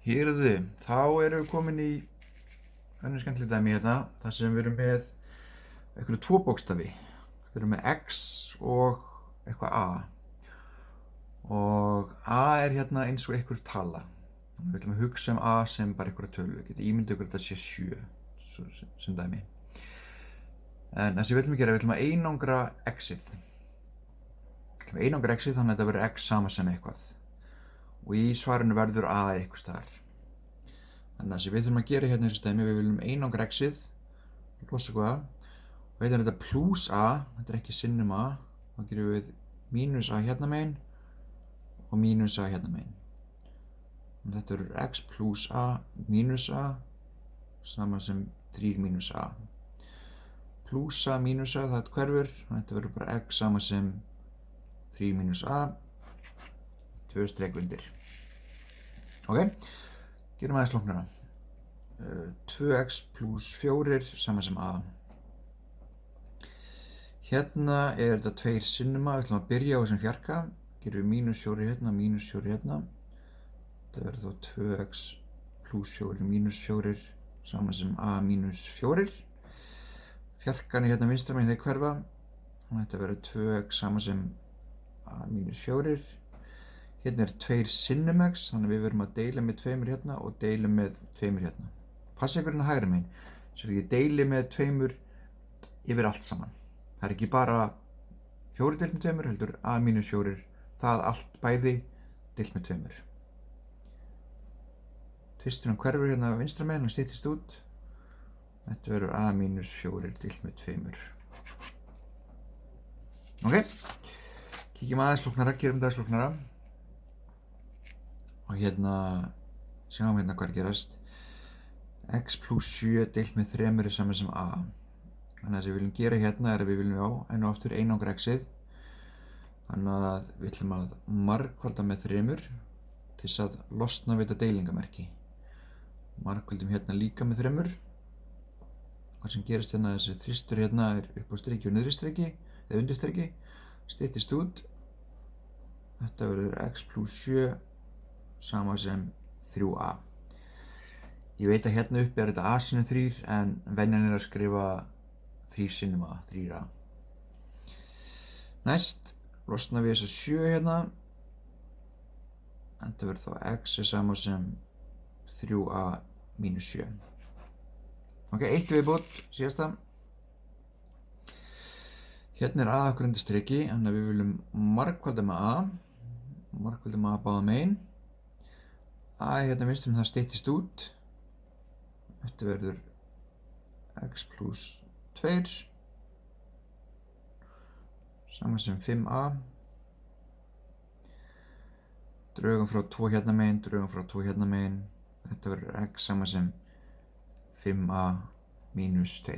Hérðu, þá erum við komin í önnur skemmtileg dæmi hérna, þar sem við erum með einhverju tvo bókstafi. Við erum með X og eitthvað A. Og A er hérna eins og einhver tala. Við ætlum að hugsa A sem bara einhverja tölu. Við getum ímyndað ykkur að þetta sé 7, sem dæmi. En það sem við ætlum að gera, við ætlum að einangra X-ið. Við ætlum að einangra X-ið þannig að þetta verður X sama sem eitthvað. Og í svarinu verður A eitthvað staðar. Þannig að sem við þurfum að gera hérna í þessu dæmi, við viljum einangra X-ið, losa eitthvað og heitir þetta plus A, þetta er ekki sinnum A, þá gerum við mínus A hérna megin og mínus A hérna megin. Þetta verður X plus A mínus A, sama sem 3 mínus A. Plus A mínus A, það hverfur, þetta verður bara X sama sem 3 mínus A, 2 streik undir. Ok, gerum aðeins flóknara. 2x plus 4 sama sem A. Hérna er þetta 2 sinnum A, við ætlum að byrja á þessum fjarka. Gerum við mínus 4 hérna, mínus 4 hérna. Þetta verður þá 2x plus 4 mínus 4 sama sem A mínus 4. Fjarkanu hérna vinstra megin þeir hverfa. Og þetta verður 2x sama sem A mínus 4. Hérna er 2 sinnum x, þannig að við verum að deila með 2 hérna og deila með 2 hérna. Passa ykkur hérna hægra megin, svo ég deili með 2 yfir allt saman. Það er ekki bara 4 deilt með 2, heldur A mínus 4, það allt bæði deilt með 2. Tvisturinn hverfur hérna á vinstra megin og styttist út. Þetta verður A mínus 4 deilt með 2. Ok, kíkjum aðeins flóknara, gerum þetta aðeins flóknara. Og hérna, sjáum hérna hvað er gerast. X plus 7 deilt með 3 er sama sem A. Þannig að það sem við viljum gera hérna er að við viljum enn og aftur einangra X-ið. Þannig að við ætlum að margfalda með 3 til þess að losna við þetta deilingamerki. Margfaldum hérna líka með 3. Hvað sem gerist hérna, þessi þristur hérna er upp á striki og niðri striki, eða undir striki, styttist út. Þetta verður X plus 7 sama sem 3A. Ég veit að hérna uppi er þetta A sinnum 3 en venjan er að skrifa 3 sinnum A, 3A. Næst losna við þessa 7 hérna. Þetta verður þá X er sama sem 3A mínus 7. Ok, eitt viðbót, síðasta. Hérna er A okkur undir striki, þannig að við viljum margfalda með A. Margfalda með A báða megin. A hérna vinstrum það styttist út. Þetta verður X plus 2 sama sem 5A. Draugum frá 2 hérna megin, draugum frá 2 hérna megin. Þetta verður X sama sem 5A mínus 2.